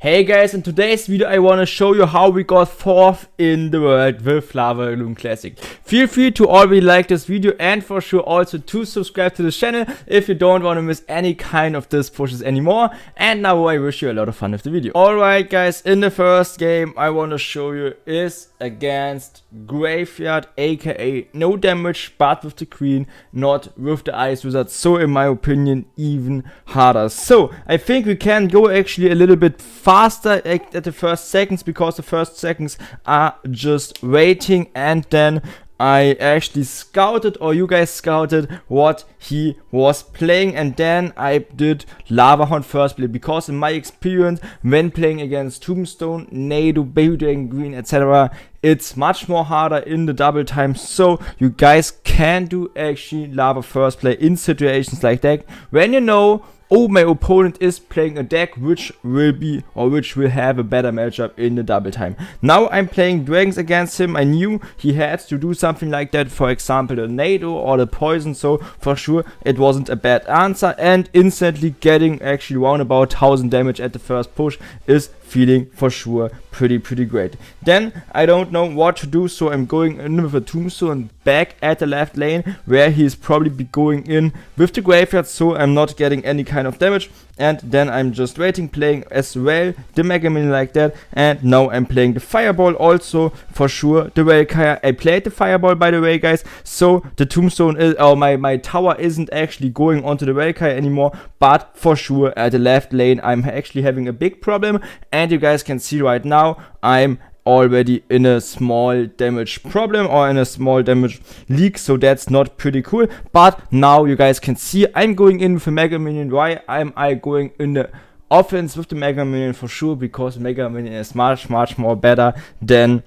Hey guys, in today's video I want to show you how we got 4th in the world with Lavaloon Classic. Feel free to already like this video and for sure also to subscribe to the channel if you don't want to miss any kind of these pushes anymore. And now I wish you a lot of fun with the video. Alright guys, in the first game I want to show you is against Graveyard, aka no damage but with the queen, not with the ice wizard, so in my opinion even harder. So I think we can go actually a little bit faster at the first seconds, because the first seconds are just waiting, and then I actually scouted, or you guys scouted, what he was playing, and then I did Lava Hound first play, because in my experience when playing against Tombstone, Nado, Baby Dragon Green, etc., it's much more harder in the double time. So you guys can do actually Lava first play in situations like that when you know, oh, my opponent is playing a deck which will be, or which will have a better matchup in the double time. Now I'm playing dragons against him. I knew he had to do something like that, for example the Nado or the poison, so for sure it wasn't a bad answer, and instantly getting actually around about 1000 damage at the first push is feeling for sure pretty great. Then I don't know what to do, so I'm going in with a Tombstone back at the left lane, where he's probably be going in with the Graveyard, so I'm not getting any kind of damage. And then I'm just waiting, playing as well the Mega Minion like that, and now I'm playing the Fireball also for sure the Valkyrie. I played the Fireball by the way guys, so the Tombstone is, or my tower isn't actually going onto the Valkyrie anymore, but for sure at the left lane I'm actually having a big problem, and you guys can see right now I'm already in a small damage problem, or in a small damage leak, so that's not pretty cool. But now you guys can see I'm going in with a Mega Minion. Why am I going in the offense with the Mega Minion? For sure because Mega Minion is much more better than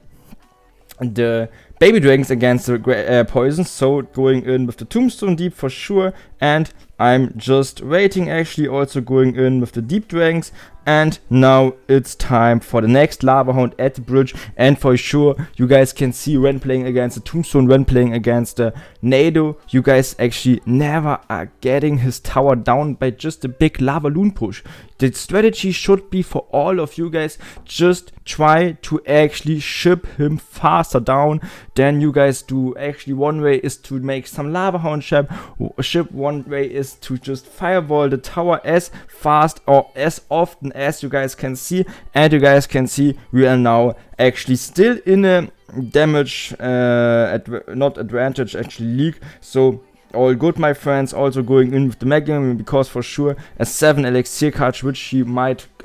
the Baby Dragons against the poison, so going in with the Tombstone Deep for sure, and I'm just waiting, actually also going in with the Deep Dragons. And now it's time for the next Lava Hound at the bridge, and for sure you guys can see when playing against the Tombstone, when playing against the Nado, you guys actually never are getting his tower down by just a big Lavaloon push. The strategy should be for all of you guys, just try to actually ship him faster down than you guys do. Actually one way is to make some Lava Hound ship, one way is to just fireball the tower as fast or as often as you guys can see. And you guys can see we are now actually still in a damage not advantage, actually league, so all good my friends. Also going in with the Mega Minion, because for sure a 7 elixir card which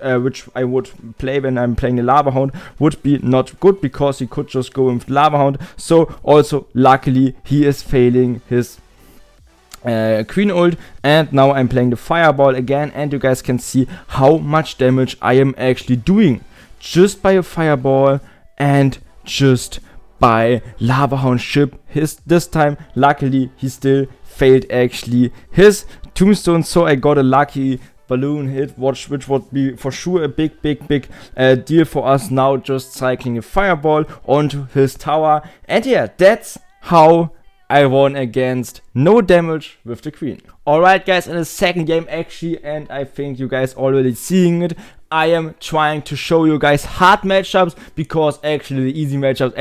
I would play when I'm playing the Lava Hound would be not good, because he could just go in with Lava Hound. So also luckily he is failing his Queen ult, and now I'm playing the Fireball again, and you guys can see how much damage I am actually doing just by a Fireball and just by Lava Hound ship. This time luckily he still failed actually his Tombstone, so I got a lucky balloon hit, which would be for sure a big deal for us. Now just cycling a Fireball onto his tower, and yeah, that's how I won against no damage with the queen. Alright guys, in the second game actually, and I think you guys already seeing it, I am trying to show you guys hard matchups, because actually the easy matchups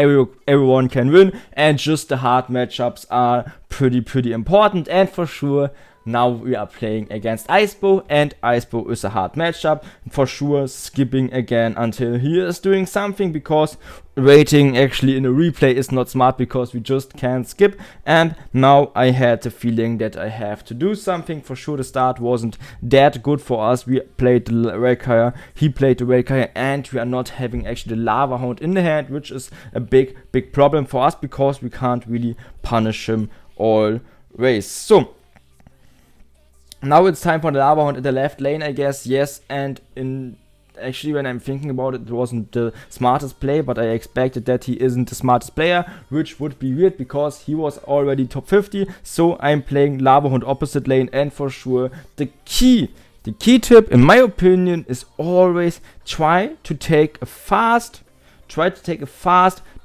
everyone can win, and just the hard matchups are pretty important. And for sure now we are playing against Icebo, and Icebo is a hard matchup. For sure skipping again until he is doing something, because waiting actually in a replay is not smart, because we just can't skip. And now I had the feeling that I have to do something. For sure the start wasn't that good for us. We played the Valkyrie, he played the Valkyrie, and we are not having actually the Lava Hound in the hand, which is a big problem for us, because we can't really punish him always. So now it's time for the Lava Hound at the left lane, I guess. Yes, and actually when I'm thinking about it, it wasn't the smartest play, but I expected that he isn't the smartest player, which would be weird because he was already top 50. So I'm playing Lava Hound opposite lane, and for sure the key tip in my opinion is always try to take a fast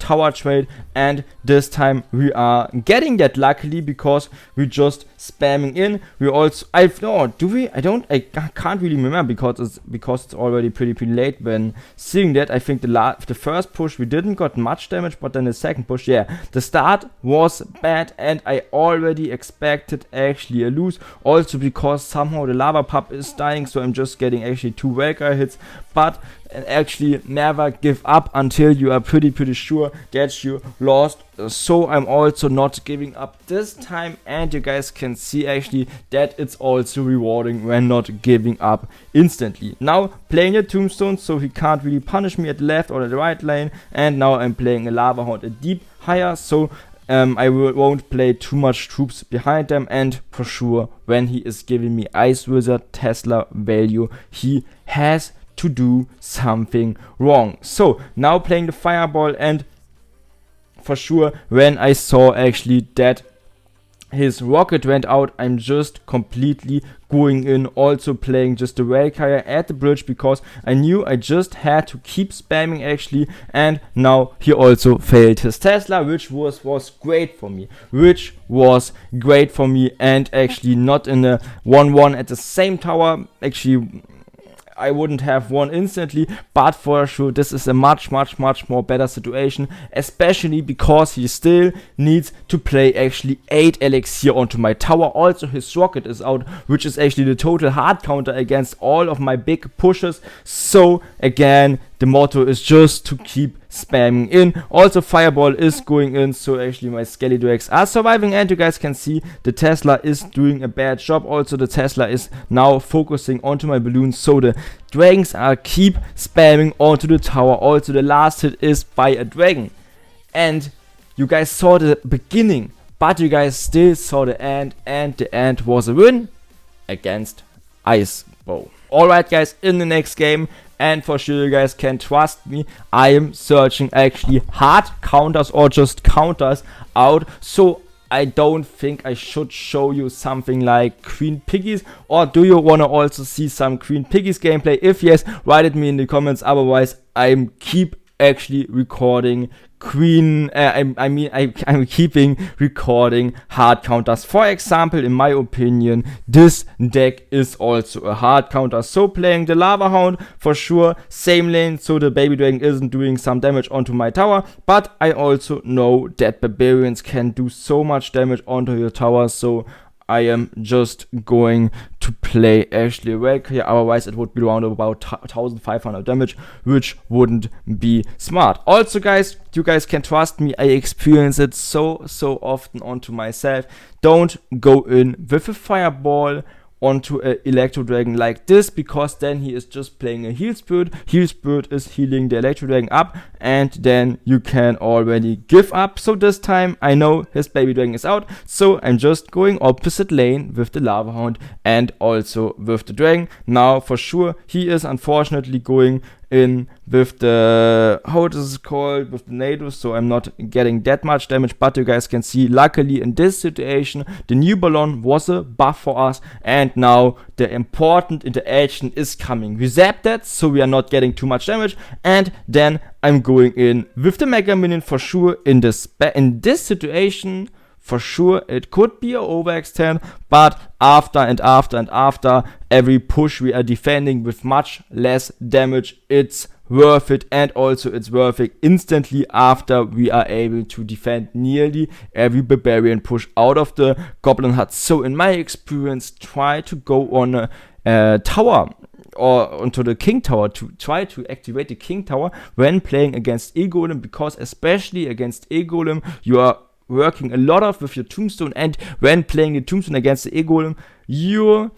tower trade, and this time we are getting that luckily because we just spamming in. We also I can't really remember because it's already pretty late when seeing that. I think the first push we didn't got much damage, but then the second push, yeah, the start was bad and I already expected actually a lose, also because somehow the lava pup is dying, so I'm just getting actually 2 Welker hits. But actually never give up until you are pretty sure that you lost. So I'm also not giving up this time, and you guys can see actually that it's also rewarding when not giving up instantly. Now playing a tombstone, so he can't really punish me at the left or the right lane, and now I'm playing a lava hound a deep higher, so I won't play too much troops behind them, and for sure when he is giving me Ice Wizard Tesla value, he has to do something wrong. So now playing the fireball, and for sure when I saw actually that his rocket went out, I'm just completely going in, also playing just the rail carrier at the bridge because I knew I just had to keep spamming actually. And now he also failed his Tesla, which was great for me, and actually not in a 1-1 at the same tower. Actually I wouldn't have won instantly, but for sure this is a much more better situation, especially because he still needs to play actually 8 elixir onto my tower. Also his rocket is out, which is actually the total hard counter against all of my big pushes. So again, the motto is just to keep spamming in. Also fireball is going in, so actually my skelly drags are surviving, and you guys can see the Tesla is doing a bad job. Also the Tesla is now focusing onto my balloons, so the dragons are keep spamming onto the tower. Also the last hit is by a dragon, and you guys saw the beginning, but you guys still saw the end, and the end was a win against Ice Bow. Alright guys, in the next game, and for sure you guys can trust me, I am searching actually hard counters or just counters out. So I don't think I should show you something like Queen Piggies, or do you want to also see some Queen Piggies gameplay? If yes, write it me in the comments. Otherwise I'm keep actually recording I'm keeping recording hard counters. For example, in my opinion, this deck is also a hard counter. So playing the Lava Hound, for sure, same lane, so the baby dragon isn't doing some damage onto my tower, but I also know that barbarians can do so much damage onto your tower, so I am just going to play actually a Welker here, otherwise it would be around about 1500 damage, which wouldn't be smart. Also guys, you guys can trust me, I experience it so often onto myself. Don't go in with a fireball onto an Electro Dragon like this, because then he is just playing a Heal Spirit. Heal Spirit is healing the Electro Dragon up, and then you can already give up. So this time I know his baby dragon is out, so I'm just going opposite lane with the Lava Hound and also with the dragon. Now for sure he is unfortunately going in with the, how it is called, with the natives, so I'm not getting that much damage. But you guys can see, luckily in this situation the new Ballon was a buff for us, and now the important interaction is coming. We zap that, so we are not getting too much damage, and then I'm going in with the Mega Minion for sure. In this situation, for sure it could be an overextend, but after every push we are defending with much less damage, it's worth it. And also it's worth it instantly after we are able to defend nearly every barbarian push out of the goblin hut. So in my experience, try to go on a tower or onto the king tower, to try to activate the king tower when playing against E-Golem, because especially against E-Golem you are working a lot with your tombstone, and when playing the tombstone against the E-Golem, your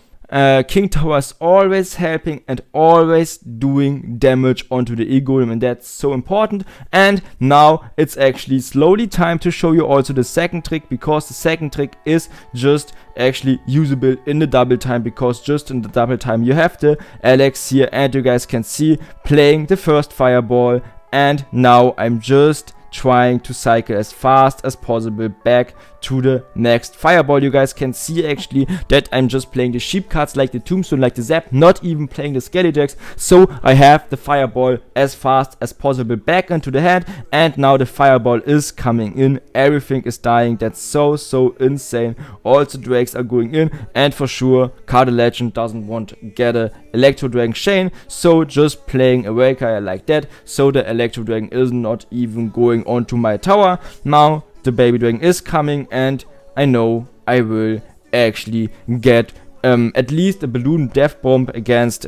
king tower is always helping and always doing damage onto the E-Golem, and that's so important. And now it's actually slowly time to show you also the second trick, because the second trick is just actually usable in the double time, because just in the double time you have the elixir, and you guys can see playing the first fireball, and now I'm just trying to cycle as fast as possible back to the next fireball. You guys can see actually that I'm just playing the sheep cards like the tombstone, like the zap, not even playing the skellyjacks. So I have the fireball as fast as possible back into the hand, and now the fireball is coming in. Everything is dying. That's so insane. Also drakes are going in, and for sure CarlTheLegend doesn't want to get a electro dragon chain, so just playing a Valkyrie like that, so the electro dragon is not even going onto my tower. Now the baby dragon is coming, and I know I will actually get at least a balloon death bomb against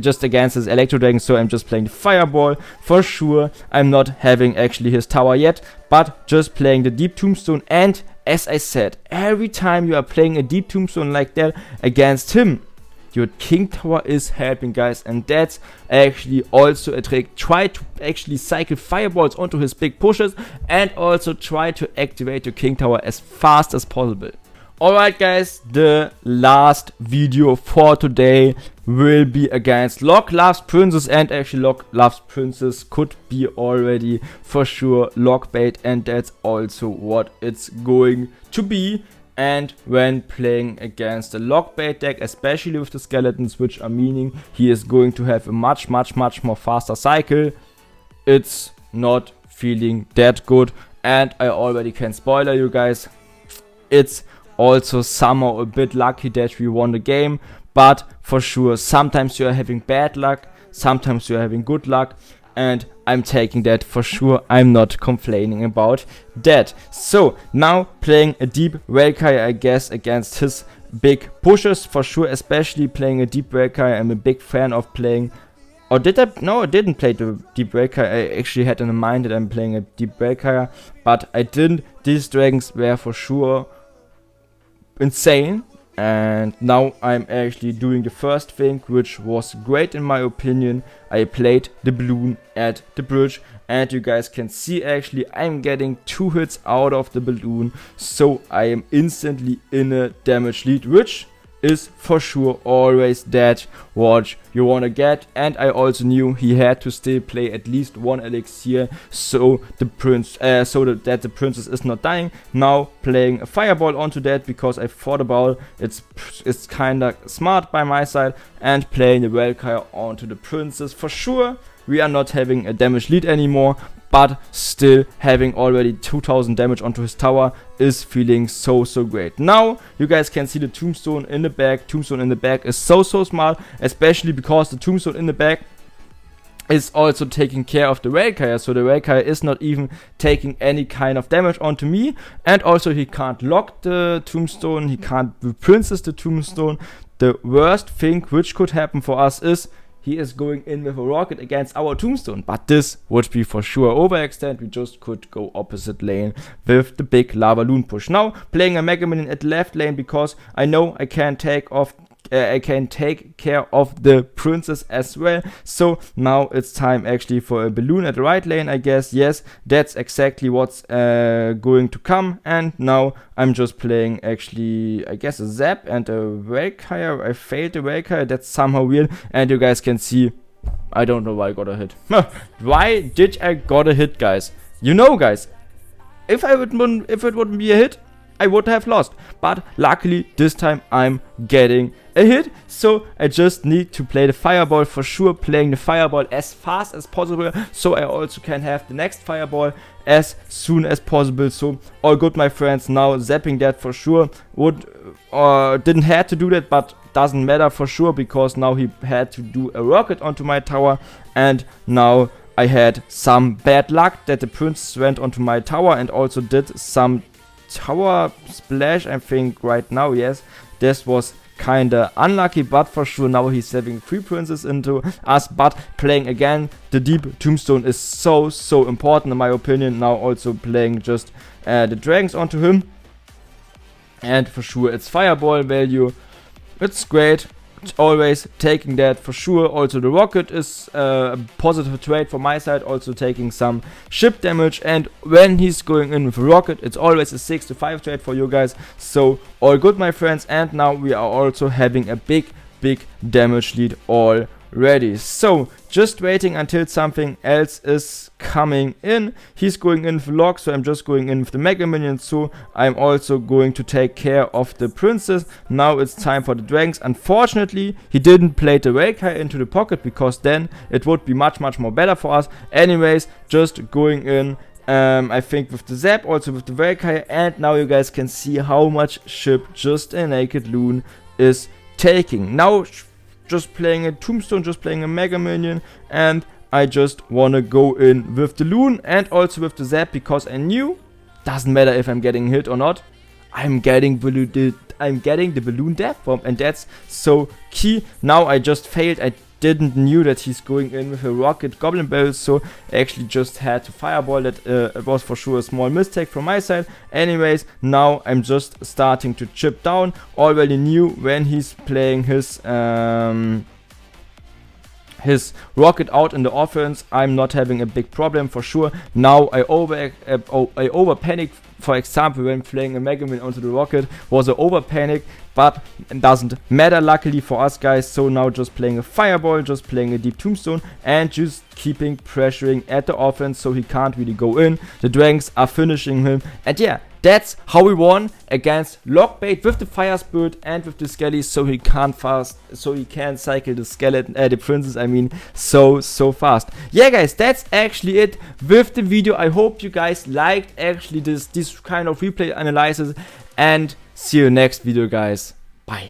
just against his electro dragon. So I'm just playing the fireball for sure. I'm not having actually his tower yet, but just playing the deep tombstone. And as I said, every time you are playing a deep tombstone like that against him, your king tower is helping, guys, and that's actually also a trick. Try to actually cycle fireballs onto his big pushes, and also try to activate your king tower as fast as possible. Alright guys, the last video for today will be against Locke Loves Princess, and actually Locke Loves Princess could be already for sure Locke bait, and that's also what it's going to be. And when playing against a Locke bait deck, especially with the skeletons, which are meaning he is going to have a much more faster cycle, it's not feeling that good. And I already can spoiler you guys, it's also somehow a bit lucky that we won the game, but for sure sometimes you are having bad luck, sometimes you are having good luck, and I'm taking that for sure. I'm not complaining about that. So now playing a deep Valkyrie, I guess, against his big pushes for sure, especially playing a deep Valkyrie. I'm a big fan of playing, or did I? No, I didn't play the deep Valkyrie. I actually had in mind that I'm playing a deep Valkyrie, but I didn't. These dragons were for sure insane, and now I'm actually doing the first thing, which was great in my opinion. I played the balloon at the bridge, and you guys can see actually I'm getting 2 hits out of the balloon, so I am instantly in a damage lead, which is for sure always that what you want to get. And I also knew he had to still play at least 1 elixir, so the that the princess is not dying. Now playing a fireball onto that, because I thought about it's kinda smart by my side, and playing the Valkyrie onto the princess. For sure we are not having a damage lead anymore, but still having already 2000 damage onto his tower is feeling so great. Now you guys can see the tombstone in the back. Tombstone in the back is so smart, especially because the tombstone in the back is also taking care of the Valkyrie, so the Valkyrie is not even taking any kind of damage onto me. And also he can't lock the tombstone, he can't princess the tombstone. The worst thing which could happen for us is he is going in with a rocket against our tombstone, but this would be for sure overextend. We just could go opposite lane with the big Lavaloon push. Now playing a Mega Minion at the left lane, because I know I can take care of the princess as well. So now it's time actually for a balloon at the right lane, I guess. Yes, that's exactly what's going to come. And now I'm just playing actually, I guess, a zap and a Valkyrie. I failed the Valkyrie. That's somehow weird. And you guys can see, I don't know why I got a hit. Why did I got a hit, guys? You know, guys, if it wouldn't be a hit, I would have lost, but luckily this time I'm getting a hit, so I just need to play the fireball for sure, playing the fireball as fast as possible, so I also can have the next fireball as soon as possible. So all good, my friends. Now zapping that for sure didn't have to do that, but doesn't matter for sure, because now he had to do a rocket onto my tower, and now I had some bad luck that the princess went onto my tower and also did some tower splash, I think, right now. Yes, this was kinda unlucky, but for sure now he's having 3 princes into us. But playing again the deep tombstone is so important in my opinion. Now also playing just the dragons onto him, and for sure it's fireball value. It's great. It's always taking that for sure. Also the rocket is a positive trade from my side, also taking some ship damage, and when he's going in with a rocket, it's always a 6 to 5 trade for you guys. So all good, my friends. And now we are also having a big damage lead all ready. So just waiting until something else is coming in. He's going in with the log, so I'm just going in with the mega minions. So I'm also going to take care of the princess. Now it's time for the dragons. Unfortunately, he didn't play the Reiki into the pocket, because then it would be much more better for us. Anyways, just going in, I think with the zap, also with the Reiki, and now you guys can see how much ship just a naked loon is taking. Now just playing a tombstone, just playing a mega minion, and I just wanna go in with the loon and also with the zap, because I knew, doesn't matter if I'm getting hit or not, I'm getting the balloon death bomb, and that's so key. Now I just failed. I didn't knew that he's going in with a rocket goblin barrel, so I actually just had to fireball that. It was for sure a small mistake from my side. Anyways, now I'm just starting to chip down. Already knew when he's playing his rocket out in the offense, I'm not having a big problem for sure. Now I over panic. For example, when playing a Mega Man onto the rocket was an over panic, but it doesn't matter luckily for us guys. So now just playing a fireball, just playing a deep tombstone, and just keeping pressuring at the offense so he can't really go in. The dragons are finishing him, and yeah, that's how we won against Lockbait with the fire spirit and with the skelly, so he can cycle the skeleton, the princess, I mean, so fast. Yeah guys, that's actually it with the video. I hope you guys liked actually this kind of replay analysis, and see you next video guys.